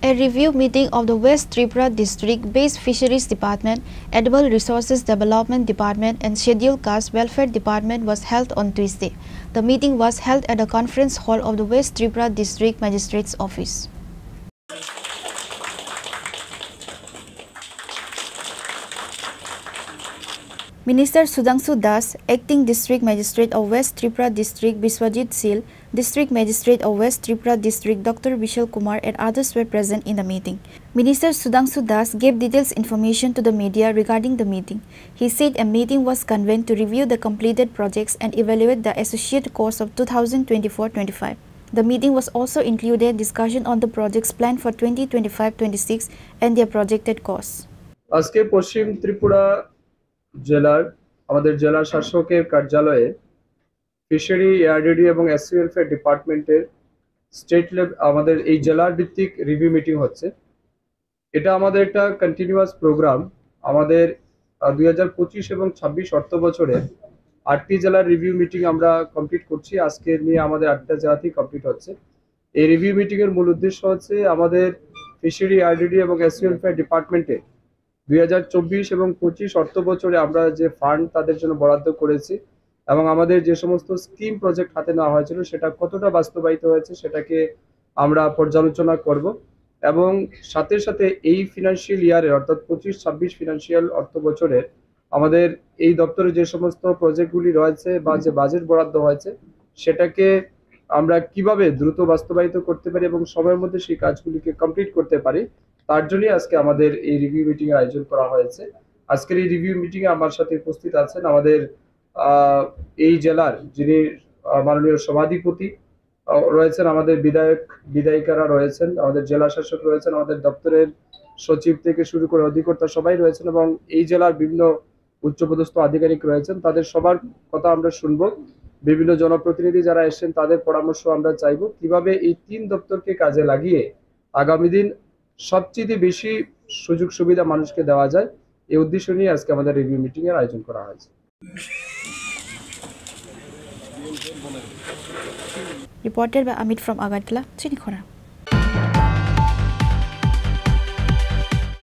A review meeting of the West Tripura District-based Fisheries Department, Edible Resources Development Department and Scheduled Caste Welfare Department was held on Tuesday. The meeting was held at the conference hall of the West Tripura District Magistrate's Office. Minister Sudhanshu Das, Acting District Magistrate of West Tripura District Biswajit Sil, District Magistrate of West Tripura District Dr. Vishal Kumar and others were present in the meeting. Minister Sudhanshu Das gave detailed information to the media regarding the meeting. He said a meeting was convened to review the completed projects and evaluate the associated course of 2024-25. The meeting was also included discussion on the projects planned for 2025-26 and their projected costs. আজকে পশ্চিম ত্রিপুরা জেলার আমাদের জেলা শাসকের কার্যালয়ে fishery ARDD এবং SC welfare ডিপার্টমেন্টের state level আমাদের এই জেলার ভিত্তিক রিভিউ মিটিং হচ্ছে। এটা আমাদের একটা কন্টিনিউয়াস প্রোগ্রাম। আমাদের 2025 এবং 26 অর্থ বছরে 8টি জেলার রিভিউ মিটিং আমরা কমপ্লিট করছি। আজকে নিয়ে আমাদের 8টা জেলাতেই কমপ্লিট হচ্ছে। এই রিভিউ মিটিং এর মূল উদ্দেশ্য হচ্ছে আমাদের ফিশারি এআরডিডি এবং এসসি ওয়েলফেয়ার ডিপার্টমেন্টে 2024 এবং 25 অর্থ বছরে আমরা যে ফান্ড তাদের জন্য বরাদ্দ করেছি এবং আমাদের যে সমস্ত স্কিম প্রজেক্ট হাতে নেওয়া হয়েছিল সেটা কতটা বাস্তবায়িত হয়েছে সেটাকে আমরা পর্যালোচনা করব এবং সাথে সাথে এই ফিনান্সিয়াল ইয়ারে অর্থাৎ 25-26 ফিনান্সিয়াল অর্থ বছরের আমাদের এই দপ্তরে যে সমস্ত প্রজেক্টগুলি রয়েছে বা যে বাজেট বরাদ্দ হয়েছে সেটাকে আমরা কিভাবে দ্রুত বাস্তবায়িত করতে পারি এবং সময়ের মধ্যে সেই কাজগুলিকে কমপ্লিট করতে পারি তার জন্যই আজকে আমাদের এই রিভিউ মিটিং এর আয়োজন করা হয়েছে। আজকের এই রিভিউ মিটিং এ আমার সাথে উপস্থিত আছেন আমাদের এই জেলার যিনি মাননীয় সভাধিপতি রয়েছেন, আমাদের বিধায়িকারা রয়েছেন, আমাদের জেলা শাসক রয়েছেন, আমাদের দপ্তরের সচিব থেকে শুরু করে অধিকর্তা সবাই রয়েছেন এবং এই জেলার বিভিন্ন উচ্চপদস্থ আধিকারিক রয়েছেন। তাদের সবার কথা আমরা শুনবো। বিভিন্ন জনপ্রতিনিধি যারা এসেছেন তাদের পরামর্শ আমরা চাইবো কিভাবে এই 3 দপ্তরকে কাজে লাগিয়ে আগামী দিন সবচেয়ে বেশি সুযোগ সুবিধা মানুষকে দেওয়া যায় এই উদ্দেশ্য নিয়ে আজকে আমাদের রিভিউ মিটিং এর আয়োজন করা হয়েছে। Reported by Amit from Agartala, Chinikhora.